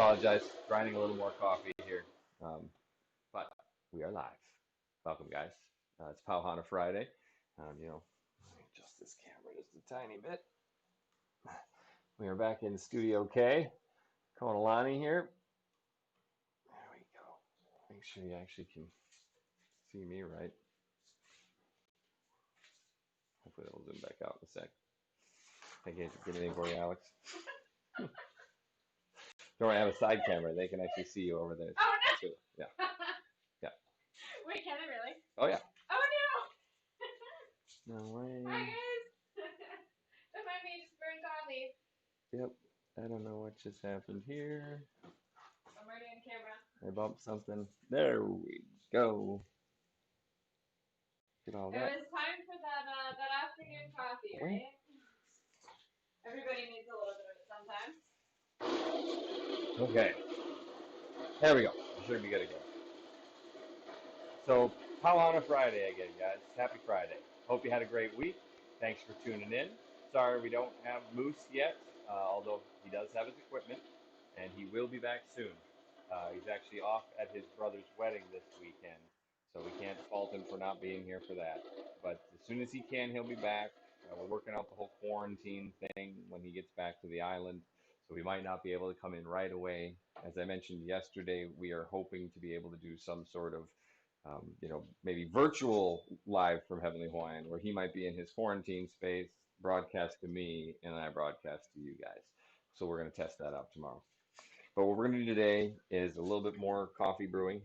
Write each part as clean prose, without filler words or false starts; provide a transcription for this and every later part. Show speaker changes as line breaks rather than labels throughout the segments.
apologize. Grinding a little more coffee here. But we are live. Welcome, guys. It's Hana Friday. Let me adjust this camera just a tiny bit. We are back in Studio K. Konalani here. There we go. Make sure you actually can see me right. Hopefully that'll zoom back out in a sec. Hey, get anything for you, Alex? Don't worry, I have a side camera. They can actually see you over there too. Yeah. Yeah.
Wait, can I really?
Oh yeah.
Oh
no! No
way.
way.
Hi guys. Don't mind me, just brewing coffee.
Yep. I don't know what just happened here.
I'm already on camera.
I bumped something. There we go. Get all that.
It was time for that afternoon coffee, right? Everybody needs a little bit of it sometimes.
Okay. There we go. I should be good again. So, how on a Friday again, guys? Happy Friday. Hope you had a great week. Thanks for tuning in. Sorry we don't have Moose yet, although he does have his equipment, and he will be back soon. He's actually off at his brother's wedding this weekend, so we can't fault him for not being here for that. But as soon as he can, he'll be back. We're working out the whole quarantine thing when he gets back to the island, so we might not be able to come in right away. As I mentioned yesterday, we are hoping to be able to do some sort of maybe virtual live from Heavenly Hawaiian, where he might be in his quarantine space, broadcast to me, and I broadcast to you guys. So we're going to test that out tomorrow. But what we're going to do today is a little bit more coffee brewing.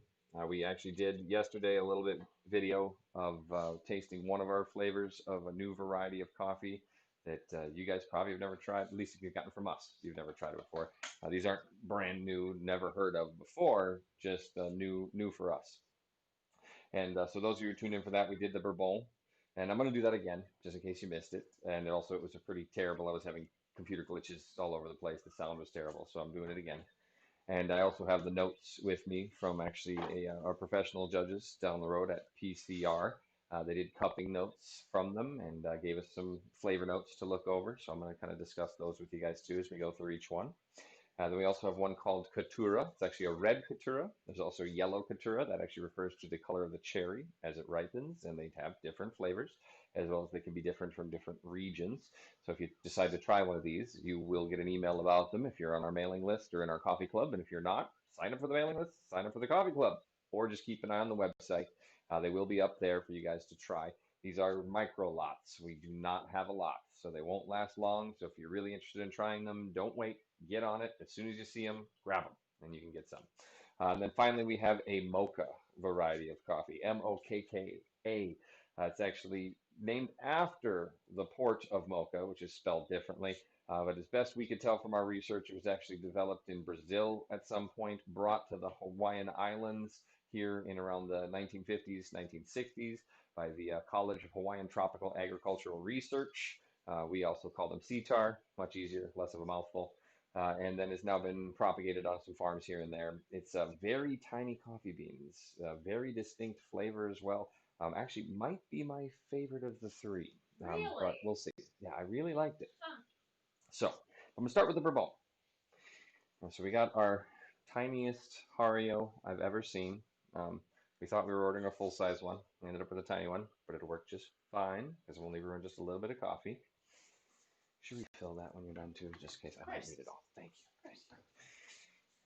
We actually did yesterday a little bit video of tasting one of our flavors of a new variety of coffee that you guys probably have never tried, at least if you've gotten from us. You've never tried it before. These aren't brand new, never heard of before, just new for us. And so those of you who tuned in for that, we did the Bourbon. And I'm going to do that again, just in case you missed it. And also, it was a pretty terrible. I was having computer glitches all over the place. The sound was terrible, so I'm doing it again. And I also have the notes with me from actually our professional judges down the road at PCR. They did cupping notes from them and gave us some flavor notes to look over. So I'm going to kind of discuss those with you guys too as we go through each one. Then we also have one called Katura. It's actually a red Katura. There's also a yellow Katura that actually refers to the color of the cherry as it ripens, and they have different flavors, as well as they can be different from different regions. So if you decide to try one of these, you will get an email about them if you're on our mailing list or in our coffee club. And if you're not, sign up for the mailing list, sign up for the coffee club, or just keep an eye on the website. They will be up there for you guys to try. These are micro lots. We do not have a lot, so they won't last long. So if you're really interested in trying them, don't wait. Get on it. As soon as you see them, grab them, and you can get some. And then finally, we have a mocha variety of coffee, Mokka. It's actually named after the port of Mocha, which is spelled differently. But as best we could tell from our research, it was actually developed in Brazil at some point, brought to the Hawaiian Islands here in around the 1950s, 1960s by the College of Hawaiian Tropical Agricultural Research. We also call them CTAR, much easier, less of a mouthful. And then it's now been propagated on some farms here and there. It's very tiny coffee beans, very distinct flavor as well. Actually, might be my favorite of the three,
Really?
but we'll see. Yeah, I really liked it.
Huh.
So I'm going to start with the Bourbon. So we got our tiniest Hario I've ever seen. We thought we were ordering a full-size one. We ended up with a tiny one, but it'll work just fine because we'll only brewing just a little bit of coffee. Should we fill that when you're done too, just in case I don't read it all? Thank you.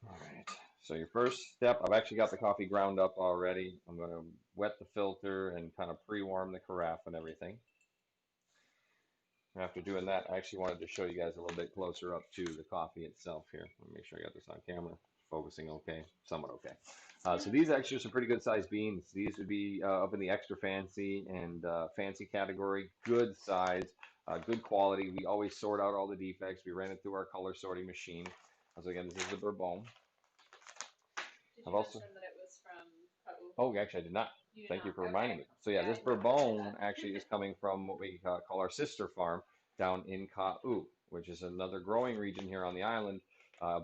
All right. So your first step, I've actually got the coffee ground up already. I'm going to wet the filter and kind of pre-warm the carafe and everything. After doing that, I actually wanted to show you guys a little bit closer up to the coffee itself here. Let me make sure I got this on camera. Focusing okay, somewhat okay. So these actually are some pretty good sized beans. These would be up in the extra fancy and fancy category. Good size, good quality. We always sort out all the defects. We ran it through our color sorting machine. So again, this is the Bourbon.
Did you mention that it was from Ka'u?
Oh, actually, I did not. Thank you for reminding me. So yeah, this Bourbon actually is coming from what we call our sister farm down in Ka'u, which is another growing region here on the island,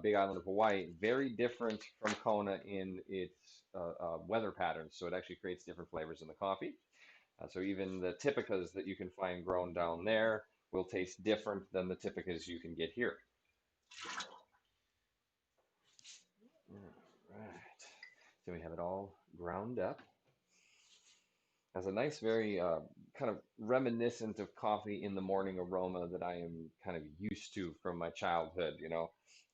big island of Hawaii. Very different from Kona in its weather patterns. So it actually creates different flavors in the coffee. So even the typicas that you can find grown down there will taste different than the typicas you can get here. So we have it all ground up. Has a nice, very kind of reminiscent of coffee in the morning aroma that I am kind of used to from my childhood.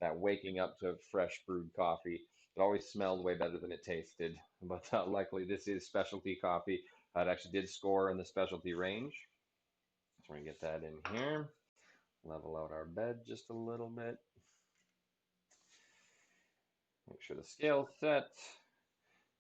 That waking up to fresh brewed coffee. It always smelled way better than it tasted. But luckily, this is specialty coffee. It actually did score in the specialty range. So we're going to get that in here. Level out our bed just a little bit. Make sure the scale's set.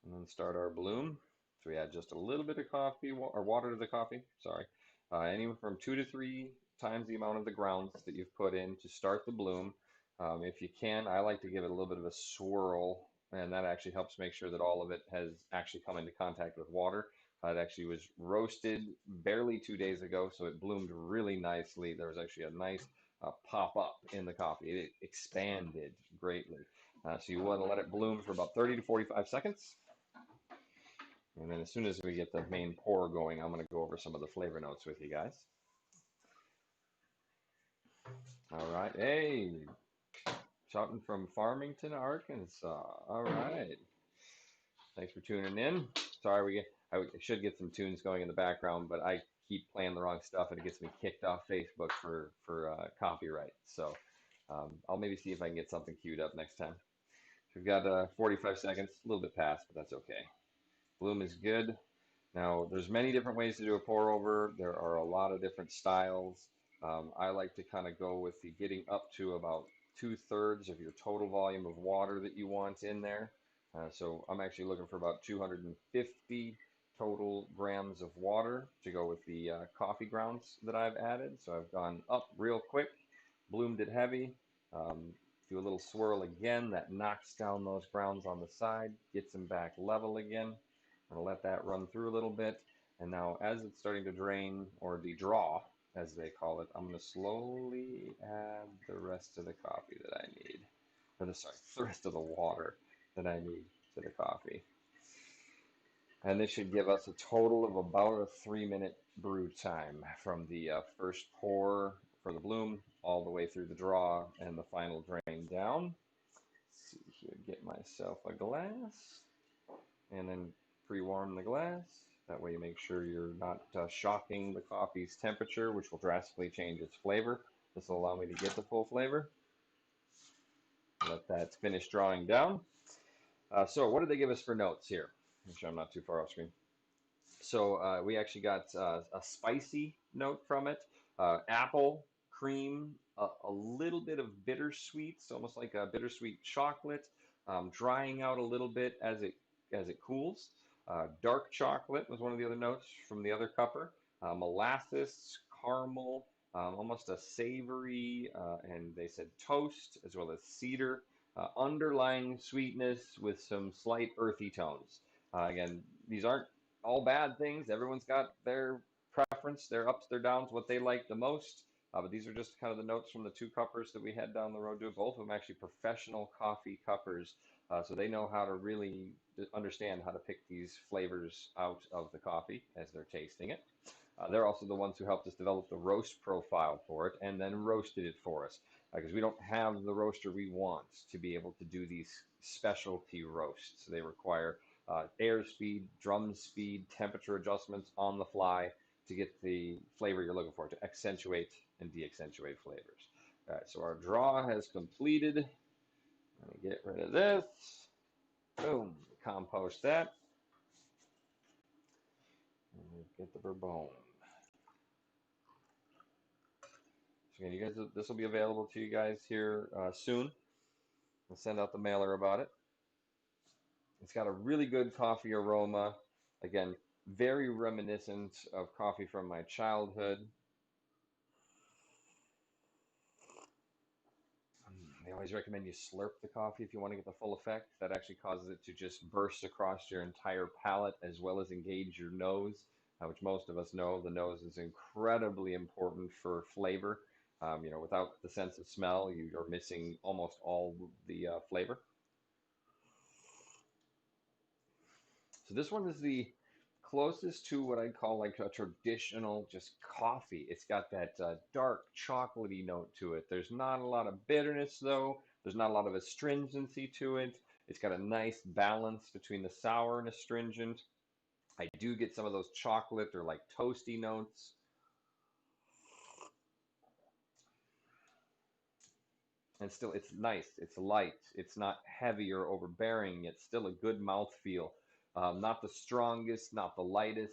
And then start our bloom. So we add just a little bit of coffee or water to the coffee. Sorry, anywhere from 2 to 3 times the amount of the grounds that you've put in to start the bloom. If you can, I like to give it a little bit of a swirl, and that actually helps make sure that all of it has actually come into contact with water. It actually was roasted barely 2 days ago, so it bloomed really nicely. There was actually a nice pop up in the coffee. It expanded greatly. So you want to let it bloom for about 30 to 45 seconds. And then as soon as we get the main pour going, I'm going to go over some of the flavor notes with you guys. All right. Hey, shouting from Farmington, Arkansas. All right. Thanks for tuning in. Sorry, I should get some tunes going in the background, but I keep playing the wrong stuff and it gets me kicked off Facebook for copyright. So I'll maybe see if I can get something queued up next time. We've got 45 seconds, a little bit past, but that's okay. Bloom is good. Now, there's many different ways to do a pour over. There are a lot of different styles. I like to kind of go with the getting up to about 2/3 of your total volume of water that you want in there. So I'm actually looking for about 250 total grams of water to go with the coffee grounds that I've added. So I've gone up real quick, bloomed it heavy. Do a little swirl again. That knocks down those grounds on the side, gets them back level again. I'm going to let that run through a little bit. And now as it's starting to drain, or de-draw, as they call it, I'm going to slowly add the rest of the coffee that I need. The rest of the water that I need to the coffee. And this should give us a total of about a 3-minute brew time from the first pour for the bloom all the way through the draw and the final drain down. Let's see here, get myself a glass and then pre-warm the glass. That way you make sure you're not shocking the coffee's temperature, which will drastically change its flavor. This will allow me to get the full flavor. Let that finish drawing down. So what did they give us for notes here? Make sure I'm not too far off screen. So we actually got a spicy note from it, apple, cream, a little bit of bittersweet, so almost like a bittersweet chocolate, drying out a little bit as it cools. Dark chocolate was one of the other notes from the other cupper. Molasses, caramel, almost a savory, and they said toast as well as cedar. Underlying sweetness with some slight earthy tones. Again, these aren't all bad things. Everyone's got their preference, their ups, their downs, what they like the most. But these are just kind of the notes from the two cuppers that we had down the road. Both of them actually professional coffee cuppers, so they know how to really understand how to pick these flavors out of the coffee as they're tasting it. They're also the ones who helped us develop the roast profile for it and then roasted it for us because we don't have the roaster we want to be able to do these specialty roasts. They require air speed, drum speed, temperature adjustments on the fly to get the flavor you're looking for, to accentuate and de-accentuate flavors. All right, so our draw has completed. Let me get rid of this. Boom, compost that. And get the bourbon. So again, you guys, this will be available to you guys here soon. I'll send out the mailer about it. It's got a really good coffee aroma. Again, very reminiscent of coffee from my childhood. They always recommend you slurp the coffee if you want to get the full effect. That actually causes it to just burst across your entire palate as well as engage your nose, which most of us know the nose is incredibly important for flavor. Without the sense of smell, you're missing almost all the flavor. So this one is the closest to what I'd call like a traditional just coffee. It's got that dark chocolatey note to it. There's not a lot of bitterness though. There's not a lot of astringency to it. It's got a nice balance between the sour and astringent. I do get some of those chocolate or like toasty notes. And still, it's nice. It's light. It's not heavy or overbearing. It's still a good mouthfeel. Not the strongest, not the lightest.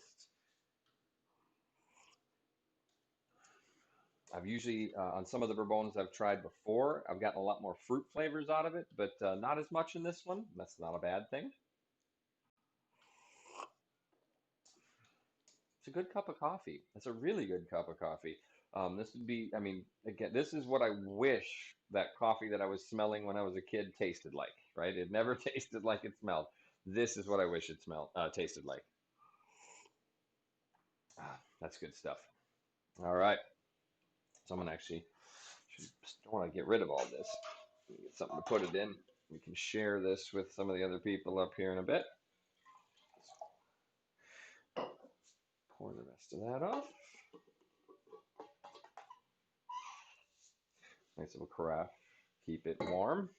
I've usually, on some of the Bourbones I've tried before, I've gotten a lot more fruit flavors out of it, but not as much in this one. That's not a bad thing. It's a good cup of coffee. It's a really good cup of coffee. This would be, I mean, again, this is what I wish that coffee that I was smelling when I was a kid tasted like, right? It never tasted like it smelled. This is what I wish it smelled, tasted like. Ah, that's good stuff. All right. Someone actually don't want to get rid of all this. Get something to put it in. We can share this with some of the other people up here in a bit. Pour the rest of that off. Nice little carafe. Keep it warm.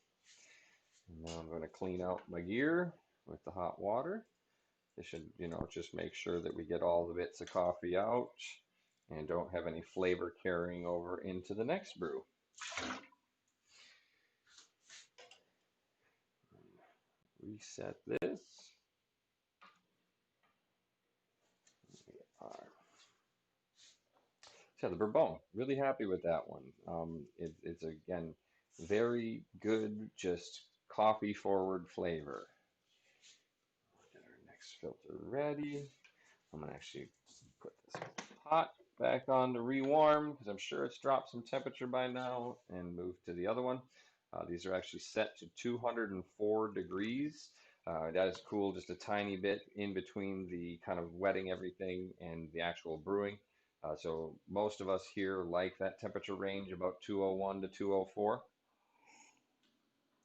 And now I'm going to clean out my gear with the hot water. This should, just make sure that we get all the bits of coffee out and don't have any flavor carrying over into the next brew. Reset this. So the Bourbon, really happy with that one. It's again very good, just coffee forward flavor. Get our next filter ready. I'm gonna actually put this pot back on to rewarm because I'm sure it's dropped some temperature by now, and move to the other one. These are actually set to 204 degrees. That is cool, just a tiny bit in between the kind of wetting everything and the actual brewing. So most of us here like that temperature range, about 201 to 204.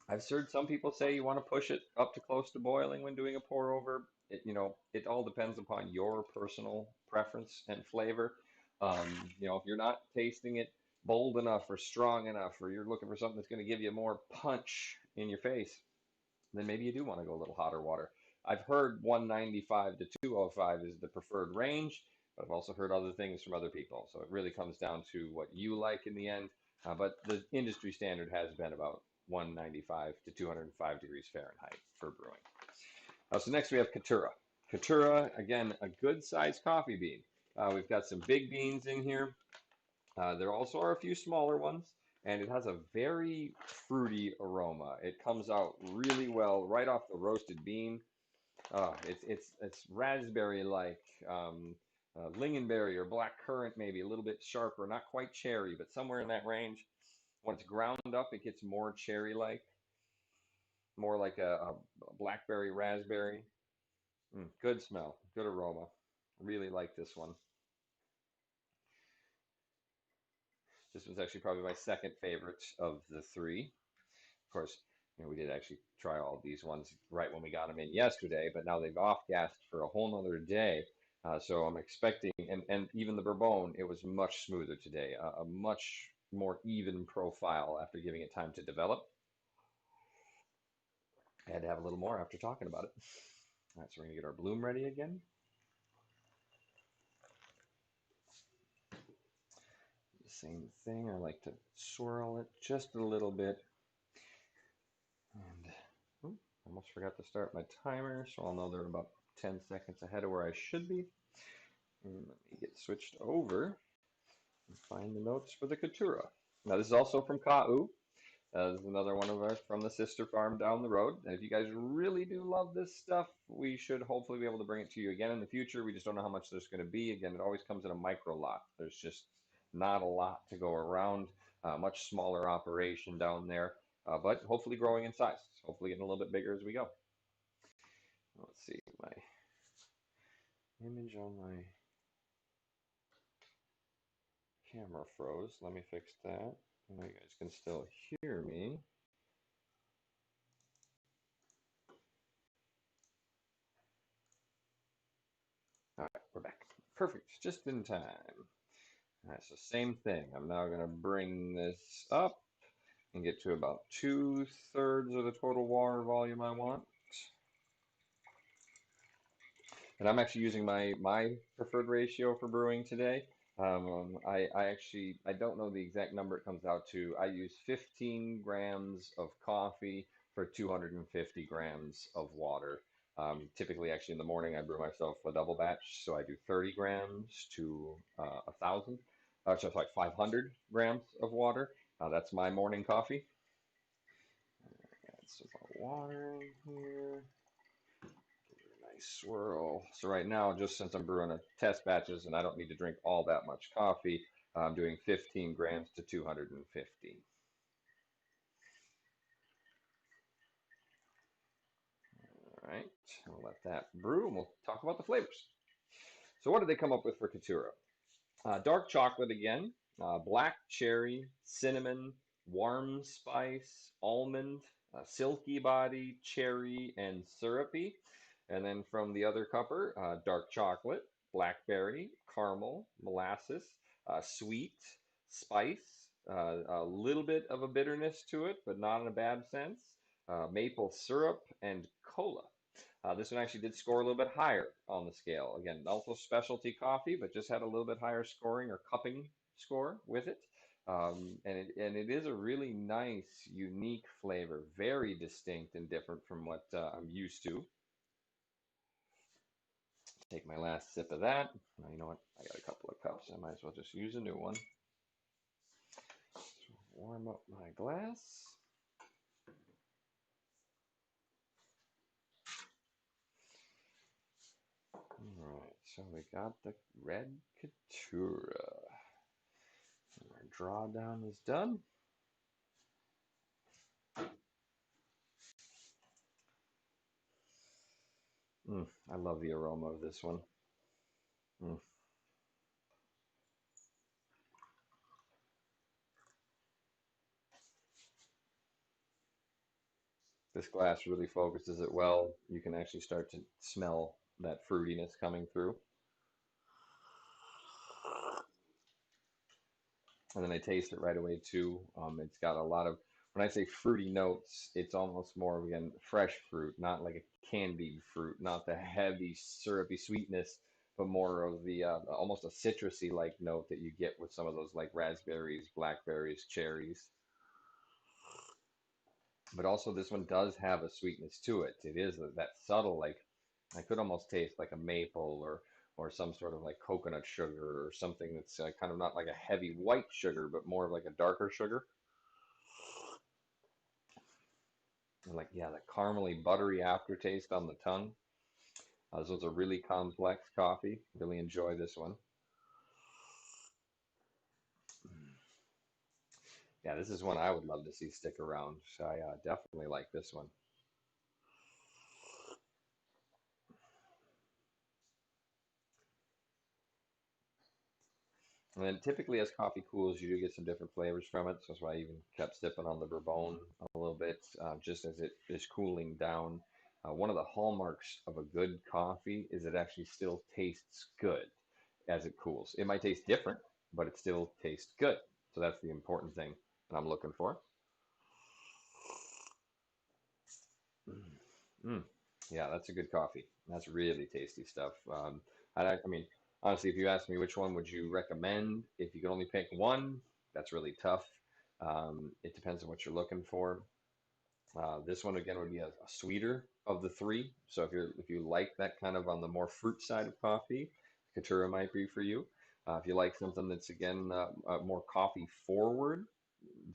I've heard some people say you want to push it up to close to boiling when doing a pour over. It all depends upon your personal preference and flavor. If you're not tasting it bold enough or strong enough, or you're looking for something that's going to give you more punch in your face, then maybe you do want to go a little hotter water. I've heard 195 to 205 is the preferred range, but I've also heard other things from other people. So it really comes down to what you like in the end. But the industry standard has been about 195 to 205 degrees Fahrenheit for brewing. So next we have Katura. Katura, again, a good sized coffee bean. We've got some big beans in here. There also are a few smaller ones, and it has a very fruity aroma. It comes out really well right off the roasted bean. It's raspberry like, lingonberry or black currant, maybe a little bit sharper, not quite cherry, but somewhere in that range. When it's ground up, it gets more cherry like, more like a blackberry raspberry. Good smell, good aroma. Really like this one. This was actually probably my second favorite of the three. Of course, we did actually try all these ones right when we got them in yesterday, but now they've off-gassed for a whole nother day. So I'm expecting, and even the Bourbon, it was much smoother today, a much more even profile after giving it time to develop. I had to have a little more after talking about it. All right, so we're gonna get our bloom ready again. The same thing, I like to swirl it just a little bit. And almost forgot to start my timer, so I'll know they're about 10 seconds ahead of where I should be. And let me get switched over and find the notes for the Katura. Now, this is also from Ka'u. This is another one of ours from the sister farm down the road. And if you guys really do love this stuff, we should hopefully be able to bring it to you again in the future. We just don't know how much there's going to be. Again, it always comes in a micro lot. There's just not a lot to go around. Much smaller operation down there, but hopefully growing in size. Hopefully getting a little bit bigger as we go. Let's see, my image on my camera froze. Let me fix that. I know you guys can still hear me. All right, we're back. Perfect, just in time. All right, so same thing. I'm now going to bring this up. and get to about 2/3 of the total water volume I want. And I'm actually using my preferred ratio for brewing today. I actually I don't know the exact number it comes out to. I use 15 grams of coffee for 250 grams of water. Typically, actually in the morning, I brew myself a double batch, so I do 30 grams to 1,000. So it's like 500 grams of water. That's my morning coffee. Add some more water in here. Nice swirl. So right now, just since I'm brewing a test batches and I don't need to drink all that much coffee, I'm doing 15 grams to 250. All right, we'll let that brew and we'll talk about the flavors. So what did they come up with for Katura? Dark chocolate again, black cherry, cinnamon, warm spice, almond, silky body, cherry, and syrupy. And then from the other cupper, dark chocolate, blackberry, caramel, molasses, sweet, spice, a little bit of a bitterness to it, but not in a bad sense, maple syrup, and cola. This one actually did score a little bit higher on the scale. Again, also specialty coffee, but just had a little bit higher scoring or cupping score with it. And it is a really nice, unique flavor, very distinct and different from what I'm used to. Take my last sip of that. Now, you know what? I got a couple of cups. I might as well just use a new one. Warm up my glass. All right, so we got the red Katura. Our drawdown is done. I love the aroma of this one. Mm. This glass really focuses it well. You can actually start to smell that fruitiness coming through. And then I taste it right away too. It's got a lot of, when I say fruity notes, it's almost more, again, fresh fruit, not like a candied fruit, not the heavy syrupy sweetness, but more of the almost a citrusy like note that you get with some of those like raspberries, blackberries, cherries. But also this one does have a sweetness to it. It is that subtle, like I could almost taste like a maple or some sort of like coconut sugar or something that's kind of not like a heavy white sugar, but more of like a darker sugar. And like, yeah, the caramely, buttery aftertaste on the tongue. This was a really complex coffee. Really enjoy this one. Yeah, this is one I would love to see stick around. So I definitely like this one. And then typically as coffee cools, you do get some different flavors from it. So that's why I even kept sipping on the Bourbon a little bit, just as it is cooling down. One of the hallmarks of a good coffee is it actually still tastes good as it cools. It might taste different, but it still tastes good. So that's the important thing that I'm looking for. Mm. Mm. Yeah, that's a good coffee. That's really tasty stuff. I mean, honestly, if you ask me which one would you recommend, if you could only pick one, that's really tough. It depends on what you're looking for. This one again would be a sweeter of the three. So if you like that kind of on the more fruit side of coffee, Katura might be for you. If you like something that's again more coffee forward,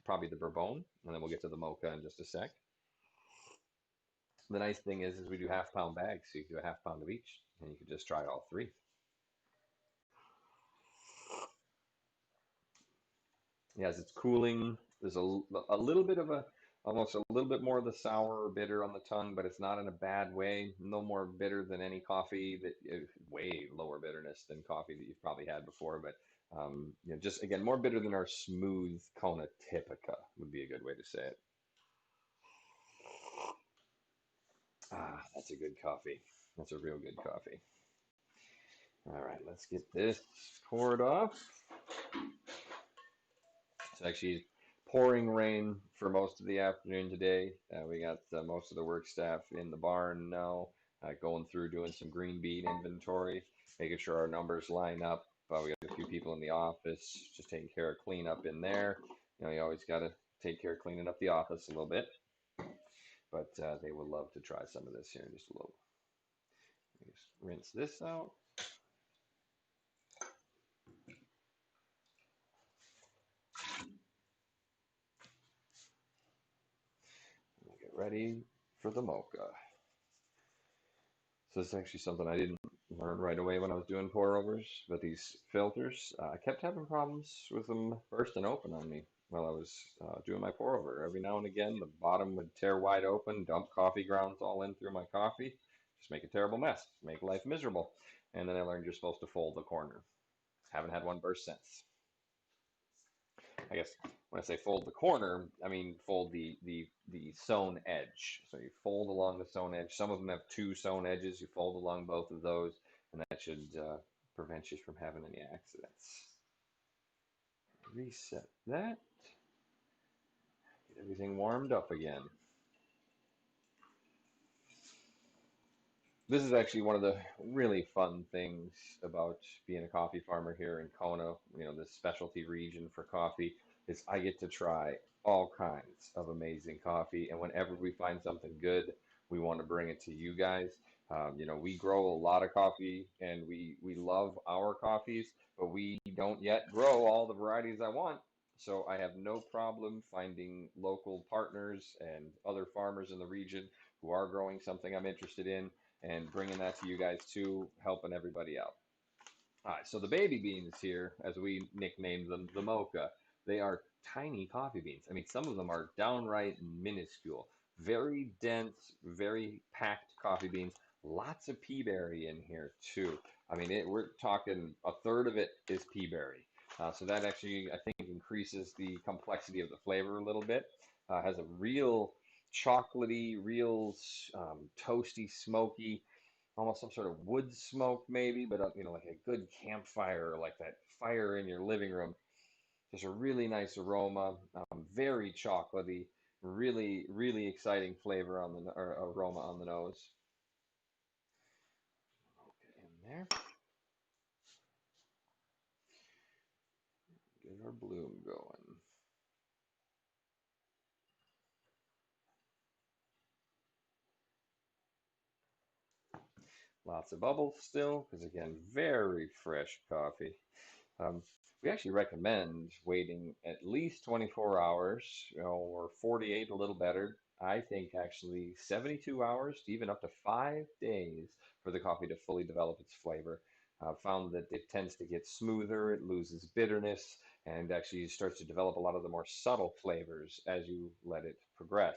probably the Bourbon, and then we'll get to the mocha in just a sec. The nice thing is we do half-pound bags, so you can do a half pound of each, and you can just try all three. As it's cooling, there's a little bit of almost a little bit more of the sour or bitter on the tongue, but it's not in a bad way. No more bitter than any coffee that way lower bitterness than coffee that you've probably had before, but just again more bitter than our smooth Kona Typica would be a good way to say it. That's a good coffee. That's a real good coffee. All right, let's get this poured off. It's actually pouring rain for most of the afternoon today. We got most of the work staff in the barn now, going through doing some green bean inventory, making sure our numbers line up. We got a few people in the office just taking care of cleanup in there. You always got to take care of cleaning up the office a little bit. But they would love to try some of this here in just a little. Just rinse this out. We'll get ready for the mocha. So this is actually something I didn't learn right away when I was doing pour overs, but these filters, I kept having problems with them bursting open on me while I was doing my pour over. Every now and again, the bottom would tear wide open, dump coffee grounds all in through my coffee, just make a terrible mess, make life miserable. And then I learned you're supposed to fold the corner. Haven't had one burst since. I guess when I say fold the corner, I mean fold the sewn edge. So you fold along the sewn edge. Some of them have two sewn edges. You fold along both of those, and that should prevent you from having any accidents. Reset that. Get everything warmed up again. This is actually one of the really fun things about being a coffee farmer here in Kona, this specialty region for coffee, is I get to try all kinds of amazing coffee. And whenever we find something good, we want to bring it to you guys. We grow a lot of coffee and we love our coffees, but we don't yet grow all the varieties I want. So I have no problem finding local partners and other farmers in the region who are growing something I'm interested in and bringing that to you guys too, helping everybody out. All right, so the baby beans here, as we nicknamed them, the mocha, they are tiny coffee beans. I mean, some of them are downright minuscule, very dense, very packed coffee beans. Lots of pea berry in here too. I mean, we're talking a third of it is pea berry. So that actually, I think, increases the complexity of the flavor a little bit. Has a real chocolatey, real toasty, smoky, almost some sort of wood smoke maybe, but like a good campfire, like that fire in your living room. Just a really nice aroma, very chocolatey, really, really exciting flavor on the or aroma on the nose. Get in there, get our bloom going. Lots of bubbles still, because again, very fresh coffee. Um, we actually recommend waiting at least 24 hours, or 48, a little better. I think actually 72 hours to even up to 5 days for the coffee to fully develop its flavor. Found that it tends to get smoother, it loses bitterness, and actually starts to develop a lot of the more subtle flavors as you let it progress.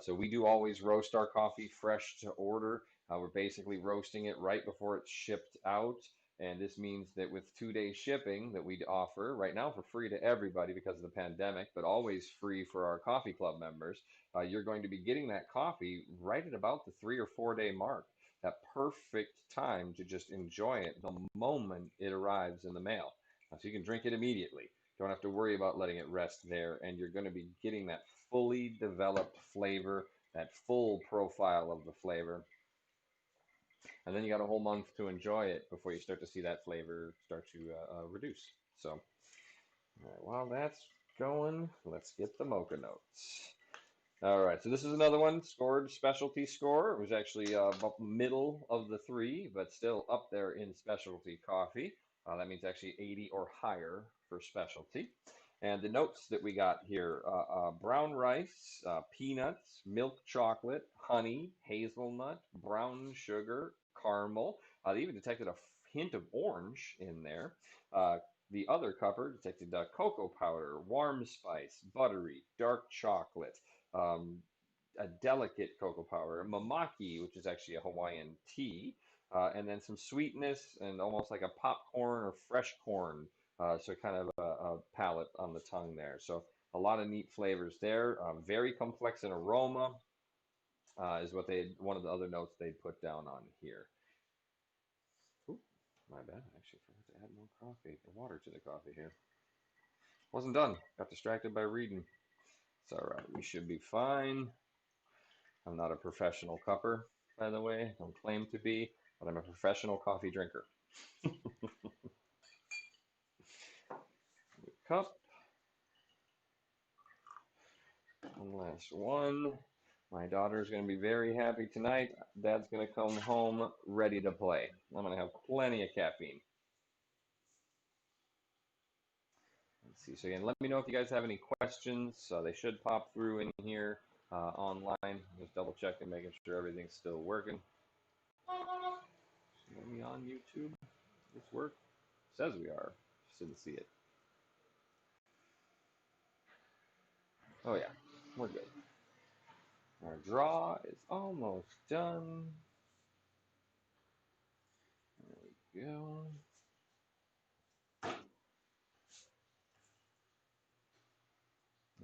So we do always roast our coffee fresh to order. We're basically roasting it right before it's shipped out. And this means that with 2 day shipping that we offer right now for free to everybody because of the pandemic, but always free for our coffee club members, you're going to be getting that coffee right at about the 3 or 4 day mark. That perfect time to just enjoy it the moment it arrives in the mail. So you can drink it immediately. Don't have to worry about letting it rest there. And you're going to be getting that fully developed flavor, that full profile of the flavor, and then you got a whole month to enjoy it before you start to see that flavor start to reduce. So, all right, while that's going, let's get the mocha notes. All right, so this is another one scored specialty score. It was actually about middle of the three, but still up there in specialty coffee. That means actually 80 or higher for specialty. And the notes that we got here, brown rice, peanuts, milk chocolate, honey, hazelnut, brown sugar, caramel. They even detected a hint of orange in there. The other cupper detected cocoa powder, warm spice, buttery, dark chocolate, um, a delicate cocoa powder, mamaki, which is actually a Hawaiian tea, and then some sweetness and almost like a popcorn or fresh corn. So kind of a palate on the tongue there. So a lot of neat flavors there. Very complex in aroma is what one of the other notes they put down on here. Ooh, my bad. I actually forgot to add more coffee or water to the coffee here. Wasn't done. Got distracted by reading. It's all right. We should be fine. I'm not a professional cupper, by the way. I don't claim to be, but I'm a professional coffee drinker. Cup. One last one. My daughter's going to be very happy tonight. Dad's going to come home ready to play. I'm going to have plenty of caffeine. Let's see. So again, let me know if you guys have any questions. They should pop through in here online. Just double checking, making sure everything's still working. Are we on YouTube? This work? Says we are. Just didn't see it. Oh yeah, we're good. Our draw is almost done. There we go.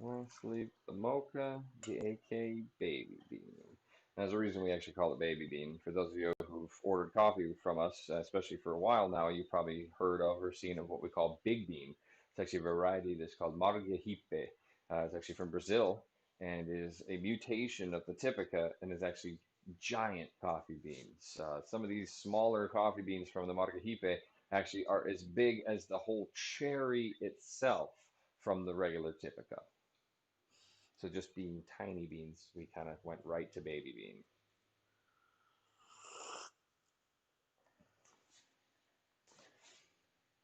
Long sleeve, the mocha, the AK baby bean. There's a reason we actually call it baby bean. For those of you who've ordered coffee from us, especially for a while now, you've probably heard of or seen of what we call big bean. It's actually a variety that's called Margarita. It's actually from Brazil and is a mutation of the Typica and is actually giant coffee beans. Some of these smaller coffee beans from the Margarita actually are as big as the whole cherry itself from the regular Typica. So just being tiny beans, we kind of went right to baby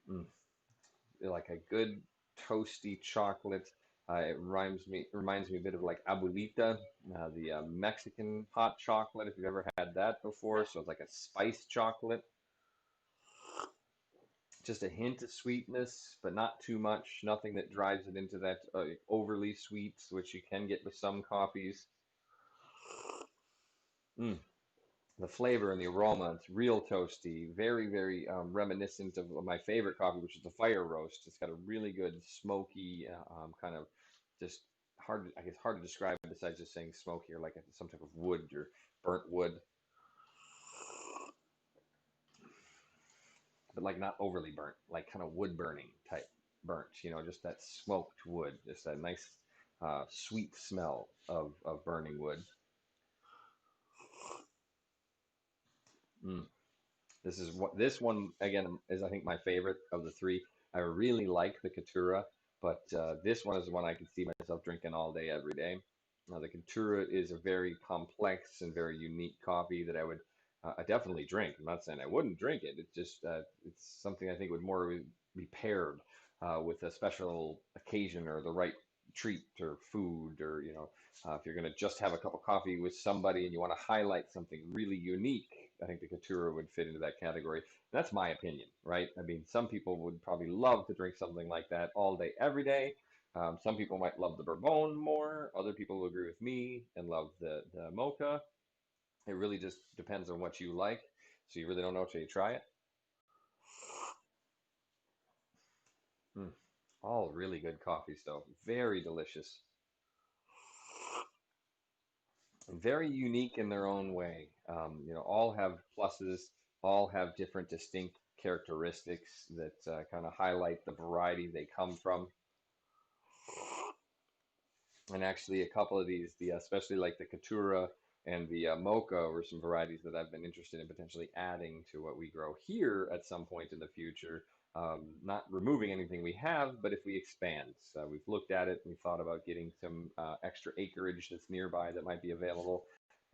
bean. Mm. Like a good toasty chocolate. It reminds me a bit of like abuelita, the Mexican hot chocolate. If you've ever had that before, so it's like a spiced chocolate. Just a hint of sweetness, but not too much. Nothing that drives it into that overly sweet, which you can get with some coffees. Mm. The flavor and the aroma, it's real toasty, very, very reminiscent of my favorite coffee, which is the fire roast. It's got a really good smoky kind of just hard, I guess, hard to describe besides just saying smoky or like some type of wood or burnt wood, but like not overly burnt, like kind of wood burning type burnt, just that smoked wood, just that nice sweet smell of burning wood. Mm. This one again is I think my favorite of the three. I really like the Caturra, but this one is the one I can see myself drinking all day, every day. The Caturra is a very complex and very unique coffee that I definitely drink. I'm not saying I wouldn't drink it. It's just it's something I think would more be paired with a special occasion or the right treat or food or if you're going to just have a cup of coffee with somebody and you want to highlight something really unique, I think the Caturra would fit into that category. That's my opinion, right? I mean, some people would probably love to drink something like that all day, every day. Some people might love the Bourbon more. Other people will agree with me and love the Mocha. It really just depends on what you like. So you really don't know until you try it. Mm. All really good coffees, though. Very delicious. Very unique in their own way. All have pluses, all have different distinct characteristics that kind of highlight the variety they come from. And actually, a couple of these, especially like the Caturra and the Mocha, were some varieties that I've been interested in potentially adding to what we grow here at some point in the future. Not removing anything we have, but if we expand. So we've looked at it, we thought about getting some extra acreage that's nearby that might be available.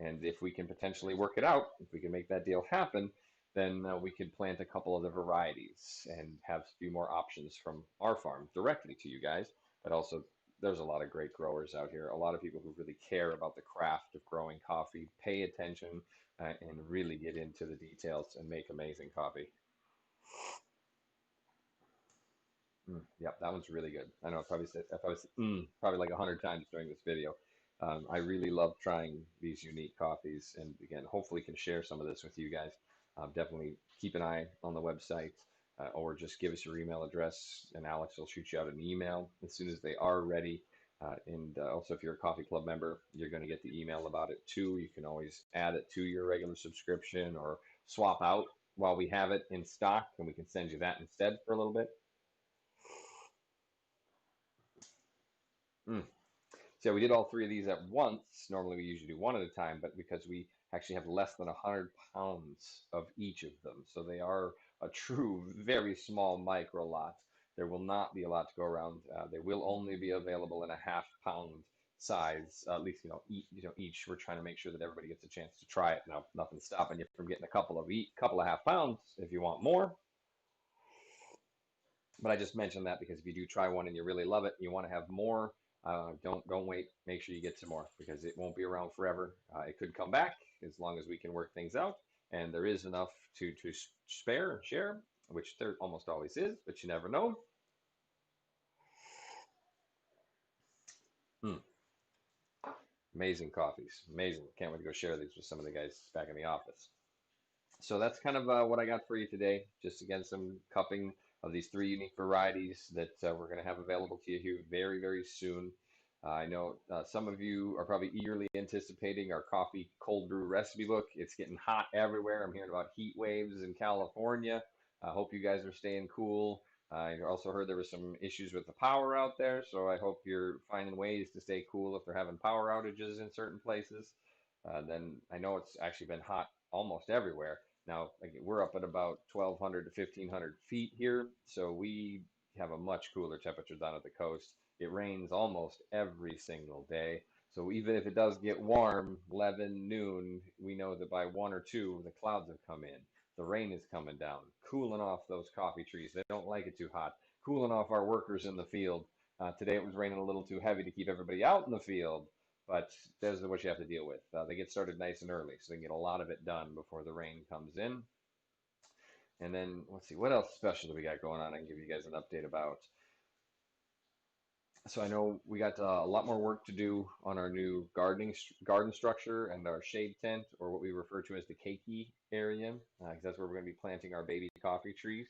And if we can potentially work it out, if we can make that deal happen, then we could plant a couple of the varieties and have a few more options from our farm directly to you guys, but also there's a lot of great growers out here. A lot of people who really care about the craft of growing coffee, pay attention, and really get into the details and make amazing coffee. Yep, that one's really good. I know I probably said if I was probably like 100 times during this video. I really love trying these unique coffees, and again, hopefully can share some of this with you guys. Definitely keep an eye on the website, or just give us your email address, and Alex will shoot you out an email as soon as they are ready. And also, if you're a coffee club member, you're going to get the email about it too. You can always add it to your regular subscription or swap out while we have it in stock, and we can send you that instead for a little bit. Mm. So we did all three of these at once. Normally we usually do one at a time, but because we actually have less than 100 pounds of each of them, so they are a true, very small micro lot. There will not be a lot to go around. They will only be available in a half-pound size, at least each. We're trying to make sure that everybody gets a chance to try it. Now, nothing's stopping you from getting a couple of half pounds if you want more. But I just mentioned that because if you do try one and you really love it and you want to have more, don't wait. Make sure you get some more because it won't be around forever. It could come back as long as we can work things out, and there is enough to spare and share, which there almost always is, but you never know. Mm, amazing coffees, amazing. Can't wait to go share these with some of the guys back in the office. So that's kind of what I got for you today. Just again, some cupping of these three unique varieties that we're going to have available to you here very, very soon. I know some of you are probably eagerly anticipating our coffee cold brew recipe book. It's getting hot everywhere. I'm hearing about heat waves in California. I hope you guys are staying cool. I also heard there was some issues with the power out there, so I hope you're finding ways to stay cool if they're having power outages in certain places. Then I know it's actually been hot almost everywhere. Now, again, we're up at about 1,200 to 1,500 feet here, so we have a much cooler temperature down at the coast. It rains almost every single day. So even if it does get warm, 11, noon, we know that by 1 or 2, the clouds have come in. The rain is coming down, cooling off those coffee trees. They don't like it too hot, cooling off our workers in the field. Today it was raining a little too heavy to keep everybody out in the field, but those are what you have to deal with. They get started nice and early, so they can get a lot of it done before the rain comes in. And then let's see, what else special do we got going on? I can give you guys an update about. So I know we got a lot more work to do on our new garden structure and our shade tent, or what we refer to as the keiki area, because that's where we're going to be planting our baby coffee trees.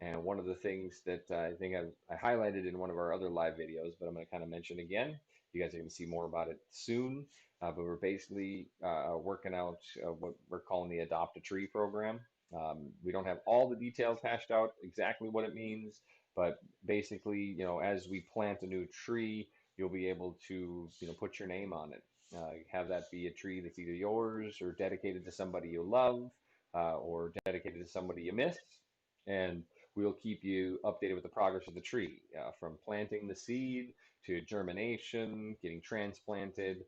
And one of the things that I think I highlighted in one of our other live videos, but I'm going to kind of mention again. You guys are going to see more about it soon. But we're basically working out what we're calling the Adopt a Tree program. We don't have all the details hashed out exactly what it means, but basically, as we plant a new tree, you'll be able to, put your name on it. Have that be a tree that's either yours or dedicated to somebody you love, or dedicated to somebody you miss. And we'll keep you updated with the progress of the tree, from planting the seed to germination, getting transplanted,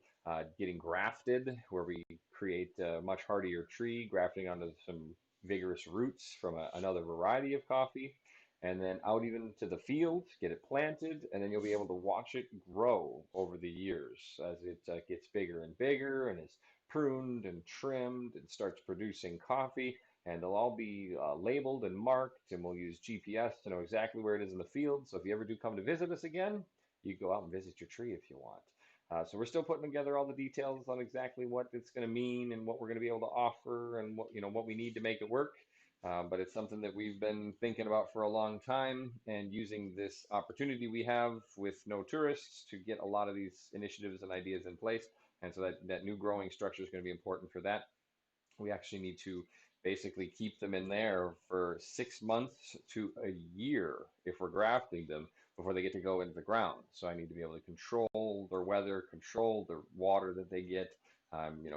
getting grafted, where we create a much hardier tree, grafting onto some vigorous roots from another variety of coffee, and then out even to the field, get it planted, and then you'll be able to watch it grow over the years as it gets bigger and bigger and is pruned and trimmed and starts producing coffee. And they'll all be labeled and marked, and we'll use GPS to know exactly where it is in the field. So if you ever do come to visit us again, you go out and visit your tree if you want. So we're still putting together all the details on exactly what it's going to mean and what we're going to be able to offer and what we need to make it work. But it's something that we've been thinking about for a long time, and using this opportunity we have with no tourists to get a lot of these initiatives and ideas in place. And so that new growing structure is going to be important for that. We actually need to basically keep them in there for 6 months to a year if we're grafting them before they get to go into the ground. So I need to be able to control their weather, control the water that they get,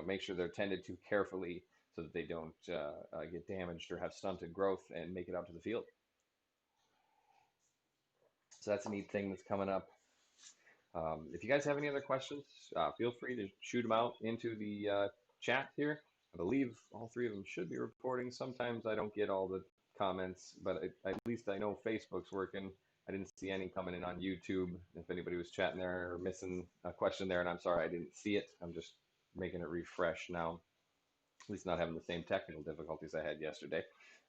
make sure they're tended to carefully so that they don't get damaged or have stunted growth and make it out to the field. So that's a neat thing that's coming up. If you guys have any other questions, feel free to shoot them out into the chat here. I believe all three of them should be reporting. Sometimes I don't get all the comments, but at least I know Facebook's working. I didn't see any coming in on YouTube. If anybody was chatting there or missing a question there, and I'm sorry I didn't see it. I'm just making it refresh now. At least not having the same technical difficulties I had yesterday.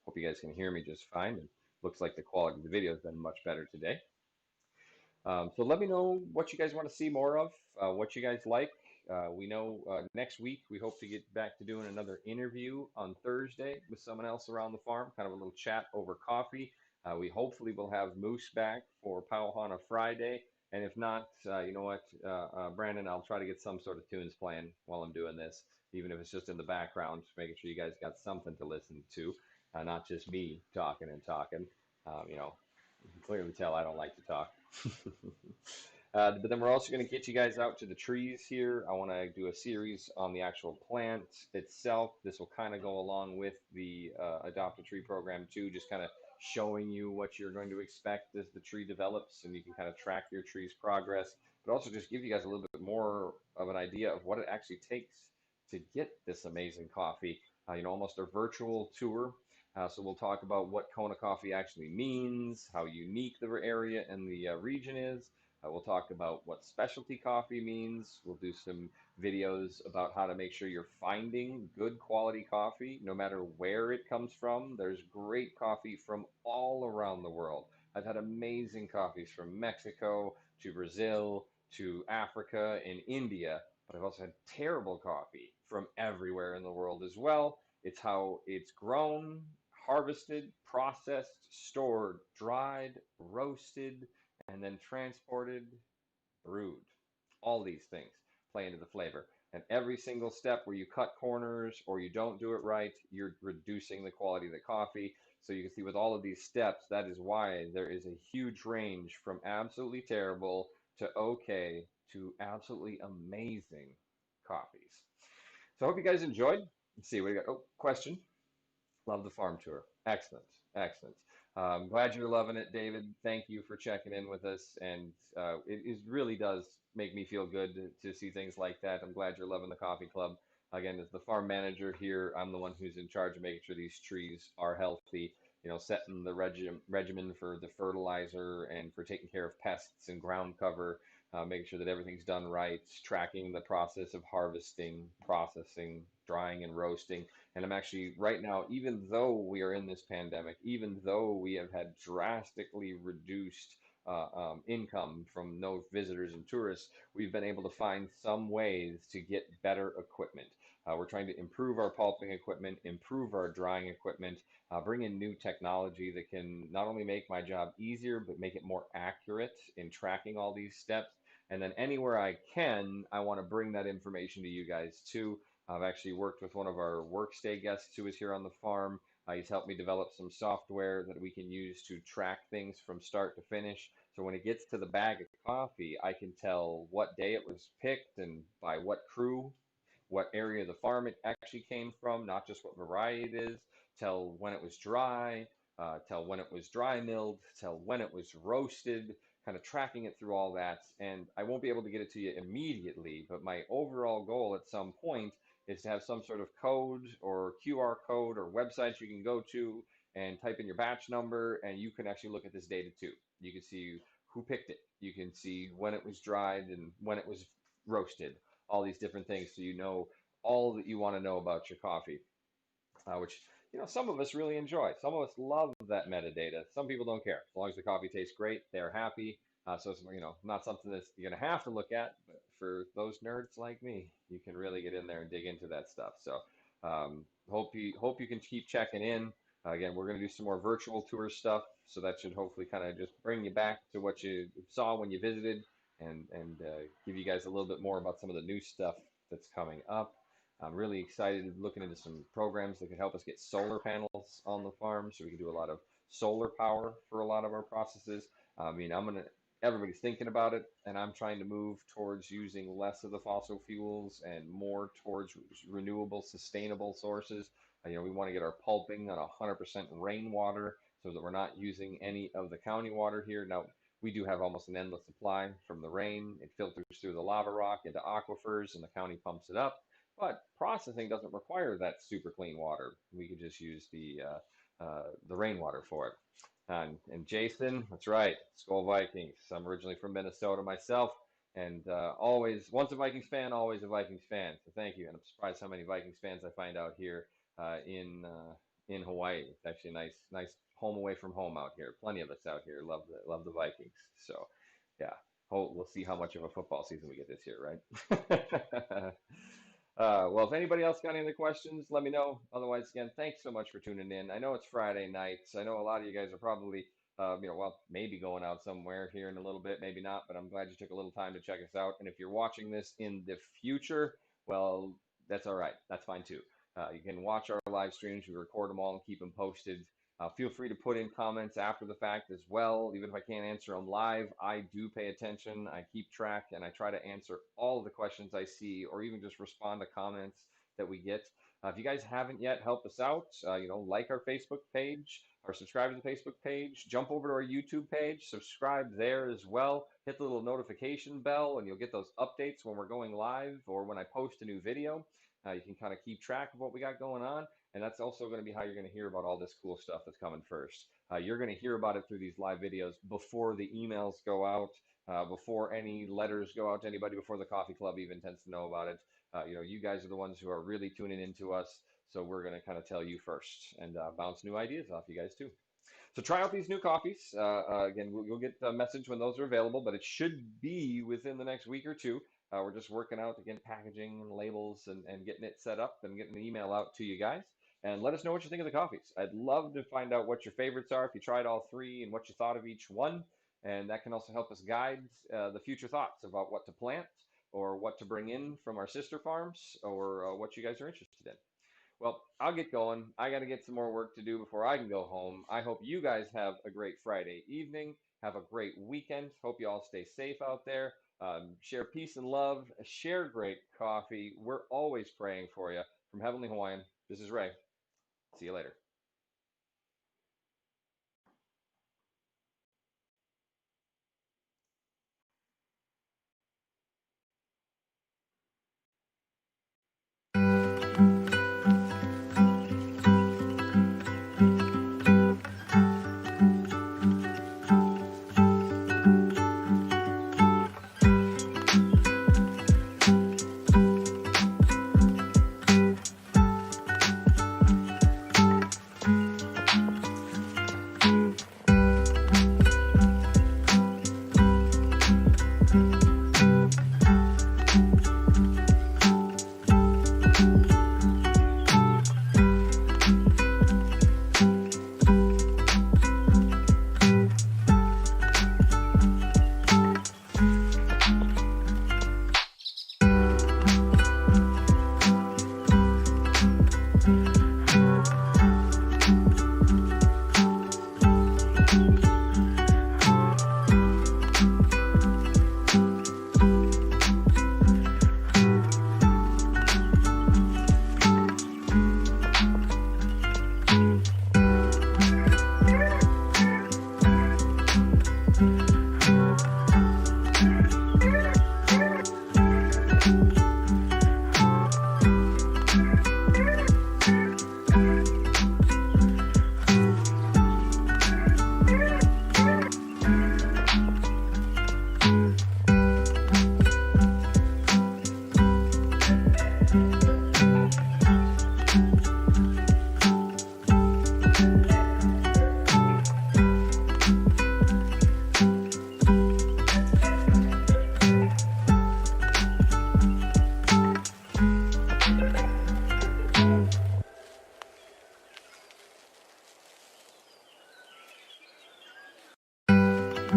Hope you guys can hear me just fine. And looks like the quality of the video has been much better today. So let me know what you guys want to see more of, what you guys like. We know next week we hope to get back to doing another interview on Thursday with someone else around the farm, kind of a little chat over coffee. We hopefully will have Moose back for Hana Friday. And if not, you know what, Brandon, I'll try to get some sort of tunes playing while I'm doing this, even if it's just in the background, making sure you guys got something to listen to, not just me talking and talking. You can clearly tell I don't like to talk. But then we're also going to get you guys out to the trees here. I want to do a series on the actual plant itself. This will kind of go along with the Adopt a Tree program too, just kind of showing you what you're going to expect as the tree develops, and you can kind of track your tree's progress, but also just give you guys a little bit more of an idea of what it actually takes to get this amazing coffee. Almost a virtual tour. So we'll talk about what Kona coffee actually means, how unique the area and the region is. We'll talk about what specialty coffee means. We'll do some videos about how to make sure you're finding good quality coffee, no matter where it comes from. There's great coffee from all around the world. I've had amazing coffees from Mexico to Brazil to Africa and India, but I've also had terrible coffee from everywhere in the world as well. It's how it's grown, harvested, processed, stored, dried, roasted, and then transported, brewed. All these things play into the flavor. And every single step where you cut corners or you don't do it right, you're reducing the quality of the coffee. So you can see with all of these steps, that is why there is a huge range from absolutely terrible to okay to absolutely amazing coffees. So I hope you guys enjoyed. Let's see, what do you got? Oh, question. Love the farm tour. Excellent, excellent. Glad you're loving it, David. Thank you for checking in with us, and it really does make me feel good to see things like that. I'm glad you're loving the coffee club. Again, as the farm manager here, I'm the one who's in charge of making sure these trees are healthy. Setting the regimen for the fertilizer and for taking care of pests and ground cover, making sure that everything's done right, tracking the process of harvesting, processing, drying, and roasting. And I'm actually right now, even though we are in this pandemic, even though we have had drastically reduced income from no visitors and tourists, we've been able to find some ways to get better equipment. We're trying to improve our pulping equipment, improve our drying equipment, bring in new technology that can not only make my job easier, but make it more accurate in tracking all these steps. And then anywhere I can, I want to bring that information to you guys too. I've actually worked with one of our workstay guests who is here on the farm. He's helped me develop some software that we can use to track things from start to finish. So when it gets to the bag of coffee, I can tell what day it was picked and by what crew, what area of the farm it actually came from, not just what variety it is, tell when it was dry, tell when it was dry milled, tell when it was roasted, kind of tracking it through all that. And I won't be able to get it to you immediately, but my overall goal at some point is to have some sort of code or QR code or website you can go to and type in your batch number, and you can actually look at this data too. You can see who picked it. You can see when it was dried and when it was roasted, all these different things, so you know all that you want to know about your coffee, which some of us really enjoy. Some of us love that metadata. Some people don't care. As long as the coffee tastes great, they're happy. So it's not something that you're going to have to look at, but for those nerds like me, you can really get in there and dig into that stuff. So hope you can keep checking in. Again, we're going to do some more virtual tour stuff, so that should hopefully kind of just bring you back to what you saw when you visited, and give you guys a little bit more about some of the new stuff that's coming up. I'm really excited looking into some programs that could help us get solar panels on the farm so we can do a lot of solar power for a lot of our processes. I mean, everybody's thinking about it, and I'm trying to move towards using less of the fossil fuels and more towards renewable, sustainable sources. We want to get our pulping on 100% rainwater so that we're not using any of the county water here. Now, we do have almost an endless supply from the rain. It filters through the lava rock into aquifers, and the county pumps it up. But processing doesn't require that super clean water. We could just use the rainwater for it. And Jason, that's right, Skull Vikings. I'm originally from Minnesota myself, and always once a Vikings fan, always a Vikings fan. So thank you. And I'm surprised how many Vikings fans I find out here in Hawaii. It's actually a nice home away from home out here. Plenty of us out here love the Vikings. So yeah, we'll see how much of a football season we get this year, right? Well, if anybody else got any other questions, let me know. Otherwise, again, thanks so much for tuning in. I know it's Friday night, so I know a lot of you guys are probably, well, maybe going out somewhere here in a little bit, maybe not, but I'm glad you took a little time to check us out. And if you're watching this in the future, well, that's all right. That's fine too. You can watch our live streams. We record them all and keep them posted. Feel free to put in comments after the fact as well. Even if I can't answer them live, I do pay attention. I keep track and I try to answer all of the questions I see or even just respond to comments that we get. If you guys haven't yet, help us out. Like our Facebook page or subscribe to the Facebook page. Jump over to our YouTube page, subscribe there as well. Hit the little notification bell, and you'll get those updates when we're going live or when I post a new video. You can kind of keep track of what we got going on. And that's also going to be how you're going to hear about all this cool stuff that's coming first. You're going to hear about it through these live videos before the emails go out, before any letters go out to anybody, before the coffee club even tends to know about it. You guys are the ones who are really tuning into us. So we're going to kind of tell you first and bounce new ideas off you guys too. So try out these new coffees. Again, you'll get a message when those are available, but it should be within the next week or two. We're just working out, again, packaging and labels and getting it set up and getting the email out to you guys. And let us know what you think of the coffees. I'd love to find out what your favorites are, if you tried all three, and what you thought of each one. And that can also help us guide the future thoughts about what to plant or what to bring in from our sister farms or what you guys are interested in. Well, I'll get going. I got to get some more work to do before I can go home. I hope you guys have a great Friday evening. Have a great weekend. Hope you all stay safe out there. Share peace and love. Share great coffee. We're always praying for you. From Heavenly Hawaiian, this is Ray. See you later.